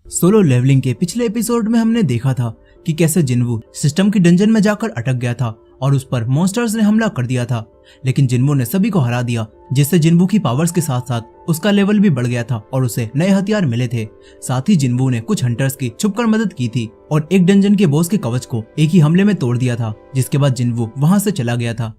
Solo levelling के पिछले episode में हमने देखा था कि कैसे जिन्वू सिस्टम की डंजन में जाकर अटक गया था और उस पर मॉन्स्टर्स ने हमला कर दिया था, लेकिन जिन्वू ने सभी को हरा दिया, जिससे जिन्वू की पावर्स के साथ साथ उसका लेवल भी बढ़ गया था और उसे नए हथियार मिले थे। साथ ही जिन्वू ने कुछ हंटर्स की छुपकर मदद की थी और एक डंजन के बॉस के कवच को एक ही हमले में तोड़ दिया था, जिसके बाद जिन्वू वहां से चला गया था।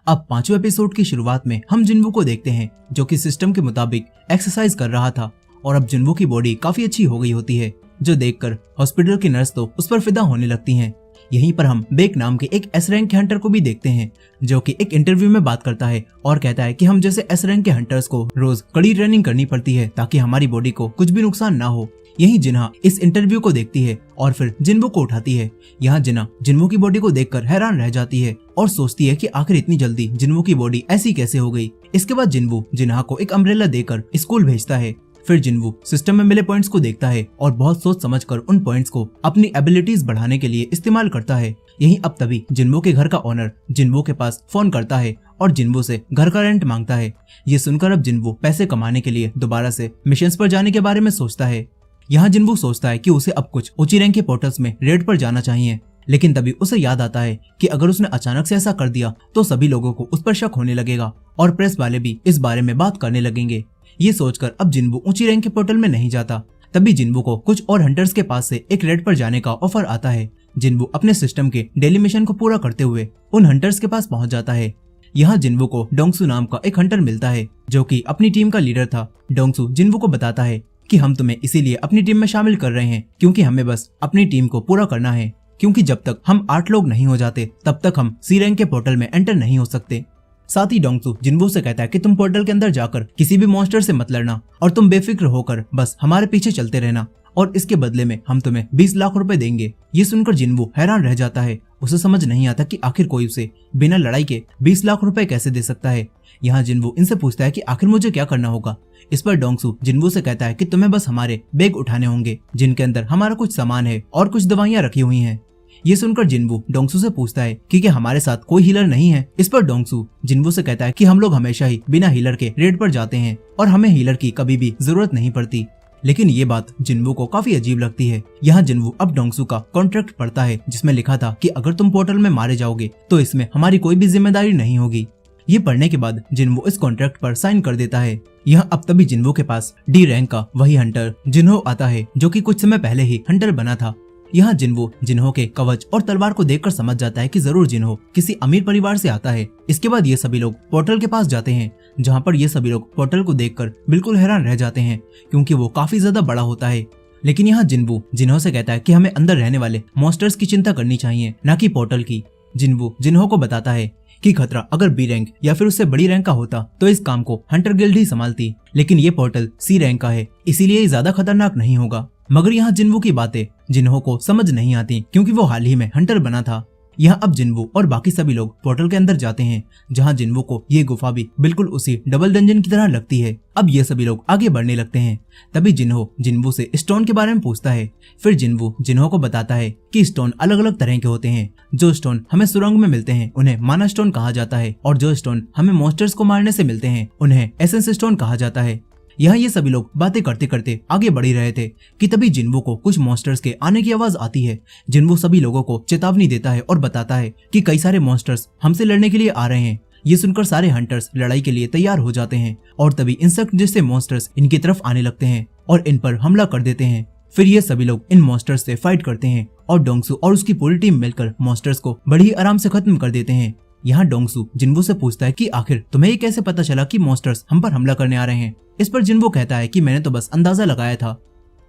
अब 5वें एपिसोड की शुरुआत में हम जिन्वू को देखते हैं, जो कि सिस्टम के मुताबिक एक्सरसाइज कर रहा था और अब जिन्वू की बॉडी काफी अच्छी हो गई होती है, जो देखकर हॉस्पिटल की नर्स तो उस पर फिदा होने लगती हैं। यहीं पर हम बेक नाम के एक एस रैंक के हंटर को भी देखते हैं, जो कि एक इंटरव्यू में बात करता है और कहता है कि हम जैसे एस रैंक के हंटर्स को रोज कड़ी ट्रेनिंग करनी पड़ती है ताकि हमारी बॉडी को कुछ भी नुकसान ना हो। यही जिन्हा इस इंटरव्यू को देखती है और फिर जिन्वू को उठाती है। यहाँ जिन्हा जिन्वू की बॉडी को देखकर हैरान रह जाती है और सोचती है कि आखिर इतनी जल्दी जिन्वू की बॉडी ऐसी कैसे हो गई। इसके बाद जिन्वू जिन्हा को एक अम्ब्रेला देकर स्कूल भेजता है। फिर जिन्वू सिस्टम में मिले पॉइंट्स को देखता है और बहुत सोच समझकर उन पॉइंट्स को अपनी एबिलिटीज बढ़ाने के लिए इस्तेमाल करता है। यहीं अब तभी जिन्वू के घर का ओनर जिन्वू के पास फोन करता है और जिन्वू से घर का रेंट मांगता है। ये सुनकर अब जिन्वू पैसे कमाने के लिए दोबारा से मिशंस पर जाने के बारे में सोचता है। यहाँ जिन्वू सोचता है कि उसे अब कुछ ऊंची रैंक के पोर्टल्स में रेड पर जाना चाहिए, लेकिन तभी उसे याद आता है कि अगर उसने अचानक से ऐसा कर दिया तो सभी लोगों को उस पर शक होने लगेगा और प्रेस वाले भी इस बारे में बात करने लगेंगे। ये सोचकर अब जिन्वू ऊंची रैंक के पोर्टल में नहीं जाता। तभी जिन्वू को कुछ और हंटर्स के पास से एक रेड पर जाने का ऑफर आता है। जिन्वू अपने सिस्टम के डेली मिशन को पूरा करते हुए उन हंटर्स के पास पहुंच जाता है। यहाँ जिन्वू को डोंगसू नाम का एक हंटर मिलता है, जो कि अपनी टीम का लीडर था। डोंगसू जिन्वू को बताता है कि हम तुम्हें इसीलिए अपनी टीम में शामिल कर रहे हैं क्योंकि हमें बस अपनी टीम को पूरा करना है, क्योंकि जब तक हम 8 लोग नहीं हो जाते तब तक हम सी रैंक के पोर्टल में एंटर नहीं हो सकते। साथ ही डोंगसू जिन्वू से कहता है कि तुम पोर्टल के अंदर जाकर किसी भी मॉन्स्टर से मत लड़ना और तुम बेफिक्र होकर बस हमारे पीछे चलते रहना और इसके बदले में हम तुम्हें 20 लाख रुपए देंगे। ये सुनकर जिन्वू हैरान रह जाता है। उसे समझ नहीं आता कि आखिर कोई उसे बिना लड़ाई के 20 लाख रुपए कैसे दे सकता है। यहाँ जिन्वू इनसे पूछता है कि आखिर मुझे क्या करना होगा। इस पर डोंगसू जिन्वू से कहता है कि तुम्हें बस हमारे बैग उठाने होंगे, जिनके अंदर हमारा कुछ सामान है और कुछ दवाइयाँ रखी हुई हैं। ये सुनकर जिन्वू डोंगसू से पूछता है कि क्या हमारे साथ कोई हीलर नहीं है। इस पर डोंगसू जिन्वू से कहता है कि हम लोग हमेशा ही बिना हीलर के रेड पर जाते हैं और हमें हीलर की कभी भी जरूरत नहीं पड़ती। लेकिन ये बात जिन्वू को काफी अजीब लगती है। यहाँ जिन्वू अब डोंगसू का कॉन्ट्रैक्ट पढ़ता है, जिसमें लिखा था कि अगर तुम पोर्टल में मारे जाओगे तो इसमें हमारी कोई भी जिम्मेदारी नहीं होगी। ये पढ़ने के बाद जिन्वू इस कॉन्ट्रैक्ट पर साइन कर देता है। यहाँ अब तभी जिन्वू के पास डी रैंक का वही हंटर जिन्हो आता है, जो कि कुछ समय पहले ही हंटर बना था। यहाँ जिन्वू जिन्हो के कवच और तलवार को देखकर समझ जाता है कि जरूर जिन्हो किसी अमीर परिवार से आता है। इसके बाद ये सभी लोग पोर्टल के पास जाते हैं, जहाँ पर ये सभी लोग पोर्टल को देखकर बिल्कुल हैरान रह जाते हैं, क्योंकि वो काफी ज्यादा बड़ा होता है। लेकिन यहाँ जिन्वू जिन्हो से कहता है कि हमें अंदर रहने वाले मॉन्स्टर्स की चिंता करनी चाहिए, न कि पोर्टल की। जिन्वू जिन्हो को बताता है कि खतरा अगर बी रैंक या फिर उससे बड़ी रैंक का होता तो इस काम को हंटर गिल्ड ही संभालती, लेकिन ये पोर्टल सी रैंक का है, इसीलिए ये ज्यादा खतरनाक नहीं होगा। मगर यहाँ जिन्वू की बातें जिन्हो को समझ नहीं आती, क्योंकि वो हाल ही में हंटर बना था। यहाँ अब जिन्वू और बाकी सभी लोग पोर्टल के अंदर जाते हैं, जहाँ जिन्वू को ये गुफा भी बिल्कुल उसी डबल डंजन की तरह लगती है। अब ये सभी लोग आगे बढ़ने लगते हैं। तभी जिन्हो जिन्वू से स्टोन के बारे में पूछता है। फिर जिन्वू जिन्हो को बताता है कि स्टोन अलग अलग तरह के होते हैं। जो स्टोन हमें सुरंग में मिलते हैं उन्हें माना स्टोन कहा जाता है, और जो स्टोन हमें मॉन्स्टर्स को मारने से मिलते हैं उन्हें एसेंस स्टोन कहा जाता है। यहाँ ये सभी लोग बातें करते करते आगे बढ़ ही रहे थे कि तभी जिन्वू को कुछ मॉन्स्टर्स के आने की आवाज आती है। जिन्वू सभी लोगों को चेतावनी देता है और बताता है कि कई सारे मॉन्स्टर्स हमसे लड़ने के लिए आ रहे हैं। ये सुनकर सारे हंटर्स लड़ाई के लिए तैयार हो जाते हैं और तभी इंसेक्ट जैसे मॉन्स्टर्स इनकी तरफ आने लगते हैं और इन पर हमला कर देते हैं। फिर ये सभी लोग इन मॉन्स्टर्स से फाइट करते हैं और डोंगसू और उसकी पूरी टीम मिलकर मॉन्स्टर्स को बड़ी ही आराम से खत्म कर देते हैं। यहाँ डोंगसू जिन्वू से पूछता है कि आखिर तुम्हें ये कैसे पता चला कि मॉन्स्टर्स हम पर हमला करने आ रहे हैं। इस पर जिन्वू कहता है कि मैंने तो बस अंदाजा लगाया था।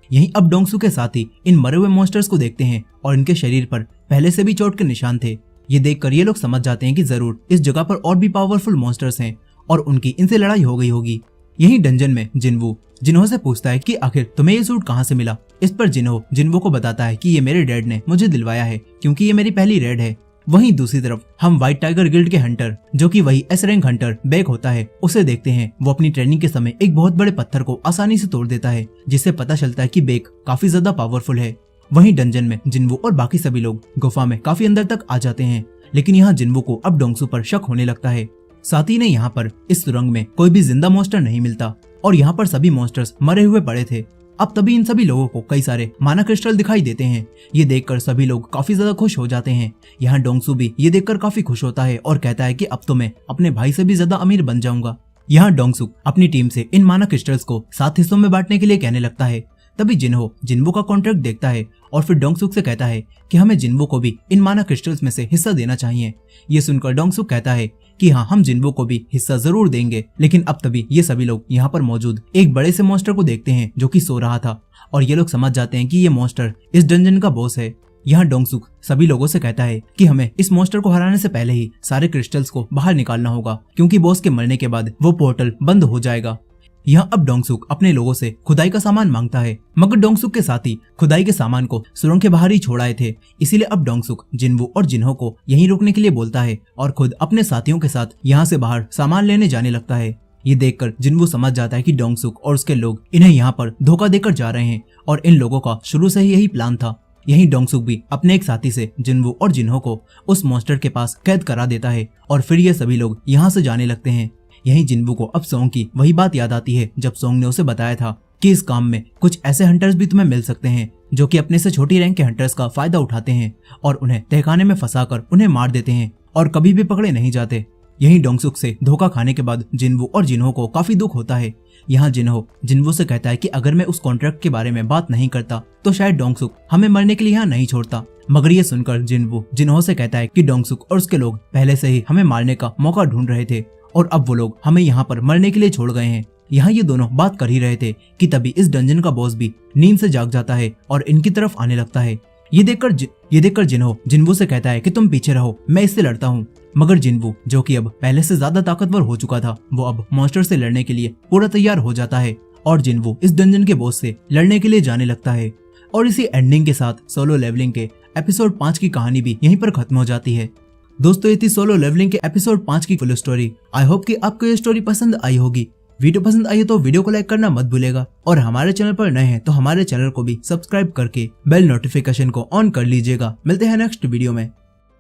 यहीं अब डोंगसू के साथ ही इन मरे हुए मॉन्स्टर्स को देखते हैं और इनके शरीर पर पहले से भी चोट के निशान थे। ये देखकर ये लोग समझ जाते हैं कि जरूर इस जगह पर और भी पावरफुल मॉन्स्टर्स हैं और उनकी इनसे लड़ाई हो गई होगी। यही डंजन में जिन्वू जिन्हो से पूछता है कि आखिर तुम्हें ये सूट कहाँ से मिला। इस पर जिन्हो जिन्वू को बताता है कि ये मेरे डैड ने मुझे दिलवाया है, क्योंकि ये मेरी पहली रेड है। वहीं दूसरी तरफ हम व्हाइट टाइगर गिल्ड के हंटर, जो कि वही एस रैंक हंटर बेक होता है, उसे देखते हैं। वो अपनी ट्रेनिंग के समय एक बहुत बड़े पत्थर को आसानी से तोड़ देता है, जिससे पता चलता है कि बेक काफी ज्यादा पावरफुल है। वहीं डंजन में जिन्वू और बाकी सभी लोग गुफा में काफी अंदर तक आ जाते हैं, लेकिन यहाँ जिन्वू को अब डोंगसू पर शक होने लगता है। साथ ही ने यहाँ पर इस सुरंग में कोई भी जिंदा मॉन्स्टर नहीं मिलता और यहाँ पर सभी मॉन्स्टर्स मरे हुए पड़े थे। अब तभी इन सभी लोगों को कई सारे माना क्रिस्टल दिखाई देते हैं। ये देखकर सभी लोग काफी ज्यादा खुश हो जाते हैं। यहाँ डोंगसू भी ये देखकर काफी खुश होता है और कहता है कि अब तो मैं अपने भाई से भी ज्यादा अमीर बन जाऊंगा। यहाँ डोंगसुक अपनी टीम से इन माना क्रिस्टल्स को 7 हिस्सों में बांटने के लिए कहने लगता है। तभी जिन्हो जिन्वो का कॉन्ट्रैक्ट देखता है और फिर डोंगसुक से कहता है कि हमें जिन्वो को भी इन माना क्रिस्टल्स में से हिस्सा देना चाहिए। ये सुनकर डोंगसुक कहता है कि हाँ, हम जिन्वो को भी हिस्सा जरूर देंगे। लेकिन अब तभी ये सभी लोग यहाँ पर मौजूद एक बड़े से मॉन्स्टर को देखते हैं जो कि सो रहा था और ये लोग समझ जाते हैं कि ये मॉन्स्टर इस डंजन का बॉस है। यहाँ डोंगसुक सभी लोगों से कहता है कि हमें इस मॉन्स्टर को हराने से पहले ही सारे क्रिस्टल्स को बाहर निकालना होगा, क्योंकि बॉस के मरने के बाद वो पोर्टल बंद हो जाएगा। यहाँ अब डोंगसुक अपने लोगों से खुदाई का सामान मांगता है, मगर डोंगसुक के साथी खुदाई के सामान को सुरंग के बाहर ही छोड़ आए थे। इसीलिए अब डोंगसुक जिन्वो और जिन्हो को यहीं रोकने के लिए बोलता है और खुद अपने साथियों के साथ यहाँ से बाहर सामान लेने जाने लगता है। ये देखकर जिन्वो समझ जाता है कि डोंगसुक और उसके लोग इन्हें यहाँ पर धोखा देकर जा रहे हैं और इन लोगों का शुरू से ही यही प्लान था। यहीं डोंगसुक भी अपने एक साथी से जिन्वो और जिन्हो को उस मॉन्स्टर के पास कैद करा देता है और फिर ये सभी लोग यहाँ से जाने लगते हैं। यहीं जिन्वो को अब सोंग की वही बात याद आती है जब सोंग ने उसे बताया था कि इस काम में कुछ ऐसे हंटर्स भी तुम्हें मिल सकते हैं जो कि अपने से छोटी रैंक के हंटर्स का फायदा उठाते हैं और उन्हें तहखाने में फंसाकर उन्हें मार देते हैं और कभी भी पकड़े नहीं जाते। यहीं डोंगसुक से धोखा खाने के बाद जिन्वो और जिन्हो को काफी दुख होता है। यहाँ जिन्हो जिन्वो से कहता है कि अगर मैं उस कॉन्ट्रैक्ट के बारे में बात नहीं करता तो शायद डोंगसुक हमें मरने के लिए यहाँ नहीं छोड़ता। मगर ये सुनकर जिन्वो जिन्हो से कहता है कि डोंगसुक और उसके लोग पहले से ही हमें मारने का मौका ढूंढ रहे थे और अब वो लोग हमें यहाँ पर मरने के लिए छोड़ गए हैं। यहाँ ये दोनों बात कर ही रहे थे कि तभी इस डंजन का बॉस भी नींद से जाग जाता है और इनकी तरफ आने लगता है। ये देखकर जिन्हो जिन्वो से कहता है कि तुम पीछे रहो, मैं इससे लड़ता हूँ। मगर जिन्वो जो कि अब पहले से ज्यादा ताकतवर हो चुका था, वो अब मॉन्स्टर से लड़ने के लिए पूरा तैयार हो जाता है और जिन्वो इस डंजन के बॉस से लड़ने के लिए जाने लगता है। और इसी एंडिंग के साथ सोलो लेवलिंग के एपिसोड 5 की कहानी भी यहीं पर खत्म हो जाती है। दोस्तों, ये थी सोलो लेवलिंग के एपिसोड 5 की फुल स्टोरी। आई होप कि आपको ये स्टोरी पसंद आई होगी। वीडियो पसंद आई तो वीडियो को लाइक करना मत भूलेगा और हमारे चैनल पर नए हैं तो हमारे चैनल को भी सब्सक्राइब करके बेल नोटिफिकेशन को ऑन कर लीजिएगा। मिलते हैं नेक्स्ट वीडियो में।